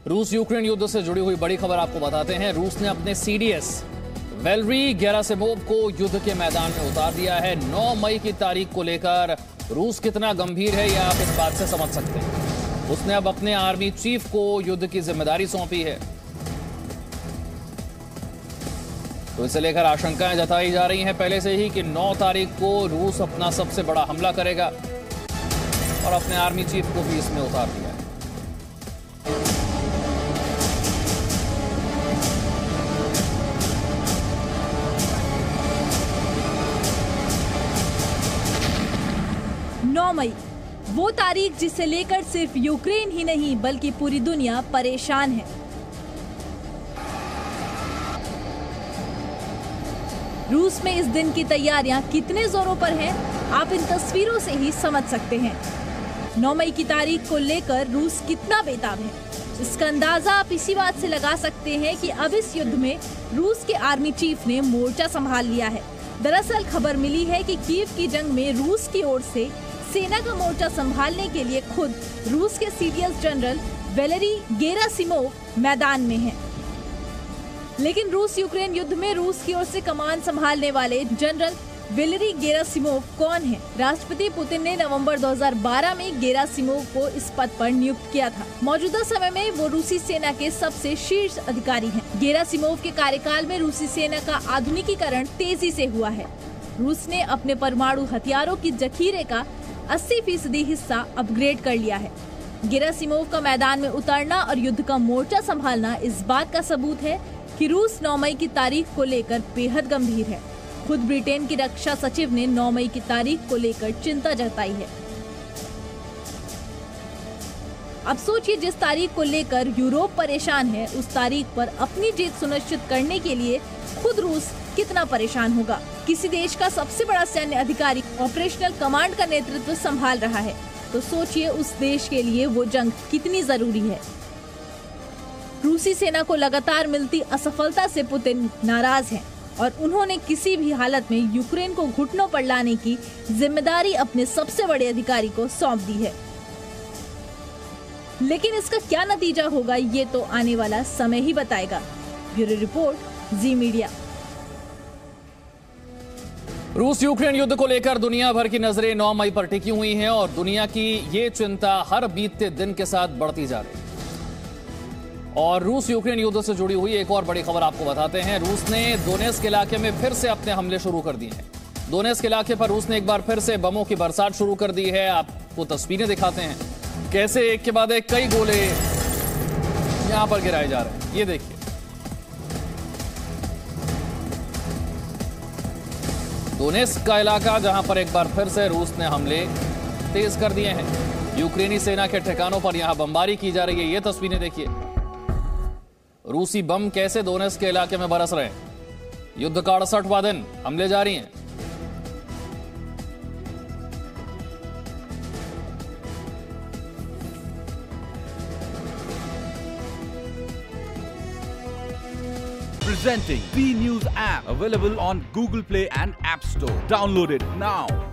रूस यूक्रेन युद्ध से जुड़ी हुई बड़ी खबर आपको बताते हैं। रूस ने अपने सीडीएस वैलेरी गेरासिमोव को युद्ध के मैदान में उतार दिया है। 9 मई की तारीख को लेकर रूस कितना गंभीर है यह आप इस बात से समझ सकते हैं। उसने अब अपने आर्मी चीफ को युद्ध की जिम्मेदारी सौंपी है, तो इसे लेकर आशंकाएं जताई जा रही हैं पहले से ही कि 9 तारीख को रूस अपना सबसे बड़ा हमला करेगा और अपने आर्मी चीफ को भी इसमें उतार दिया है। मई, वो तारीख जिसे लेकर सिर्फ यूक्रेन ही नहीं बल्कि पूरी दुनिया परेशान है। रूस में इस दिन की तैयारियां कितने जोरों पर हैं, आप इन तस्वीरों से ही समझ सकते हैं। 9 मई की तारीख को लेकर रूस कितना बेताब है, इसका अंदाजा आप इसी बात से लगा सकते हैं कि अब इस युद्ध में रूस के आर्मी चीफ ने मोर्चा संभाल लिया है। दरअसल खबर मिली है कि कीव की जंग में रूस की ओर से सेना का मोर्चा संभालने के लिए खुद रूस के सीडीएस जनरल वैलेरी गेरासिमोव मैदान में हैं। लेकिन रूस यूक्रेन युद्ध में रूस की ओर से कमान संभालने वाले जनरल वैलेरी गेरासिमोव कौन हैं? राष्ट्रपति पुतिन ने नवंबर 2012 में गेरासिमोव को इस पद पर नियुक्त किया था। मौजूदा समय में वो रूसी सेना के सबसे शीर्ष अधिकारी हैं। गेरासिमोव के कार्यकाल में रूसी सेना का आधुनिकीकरण तेजी से हुआ है। रूस ने अपने परमाणु हथियारों की जखीरे का 80% हिस्सा अपग्रेड कर लिया है। गेरासिमोव का मैदान में उतरना और युद्ध का मोर्चा संभालना इस बात का सबूत है कि रूस 9 मई की तारीख को लेकर बेहद गंभीर है। खुद ब्रिटेन की रक्षा सचिव ने 9 मई की तारीख को लेकर चिंता जताई है। अब सोचिए, जिस तारीख को लेकर यूरोप परेशान है, उस तारीख पर अपनी जीत सुनिश्चित करने के लिए खुद रूस कितना परेशान होगा। किसी देश का सबसे बड़ा सैन्य अधिकारी ऑपरेशनल कमांड का नेतृत्व संभाल रहा है, तो सोचिए उस देश के लिए वो जंग कितनी जरूरी है। रूसी सेना को लगातार मिलती असफलता से पुतिन नाराज हैं और उन्होंने किसी भी हालत में यूक्रेन को घुटनों पर लाने की जिम्मेदारी अपने सबसे बड़े अधिकारी को सौंप दी है। लेकिन इसका क्या नतीजा होगा ये तो आने वाला समय ही बताएगा। ब्यूरो रिपोर्ट, जी मीडिया। रूस यूक्रेन युद्ध को लेकर दुनिया भर की नजरें 9 मई पर टिकी हुई हैं और दुनिया की ये चिंता हर बीतते दिन के साथ बढ़ती जा रही है। और रूस यूक्रेन युद्ध से जुड़ी हुई एक और बड़ी खबर आपको बताते हैं। रूस ने दोनेत्स्क इलाके में फिर से अपने हमले शुरू कर दिए हैं। दोनेत्स्क इलाके पर रूस ने एक बार फिर से बमों की बरसात शुरू कर दी है। आपको तस्वीरें दिखाते हैं कैसे एक के बाद एक कई गोले यहां पर गिराए जा रहे हैं। ये देखिए, दोनेत्स्क का इलाका जहां पर एक बार फिर से रूस ने हमले तेज कर दिए हैं। यूक्रेनी सेना के ठिकानों पर यहां बमबारी की जा रही है। ये तस्वीरें देखिए, रूसी बम कैसे दोनेत्स्क के इलाके में बरस रहे हैं। युद्ध का 68वां दिन, हमले जारी हैं। Presenting B News app, available on Google Play and App Store. Download it now.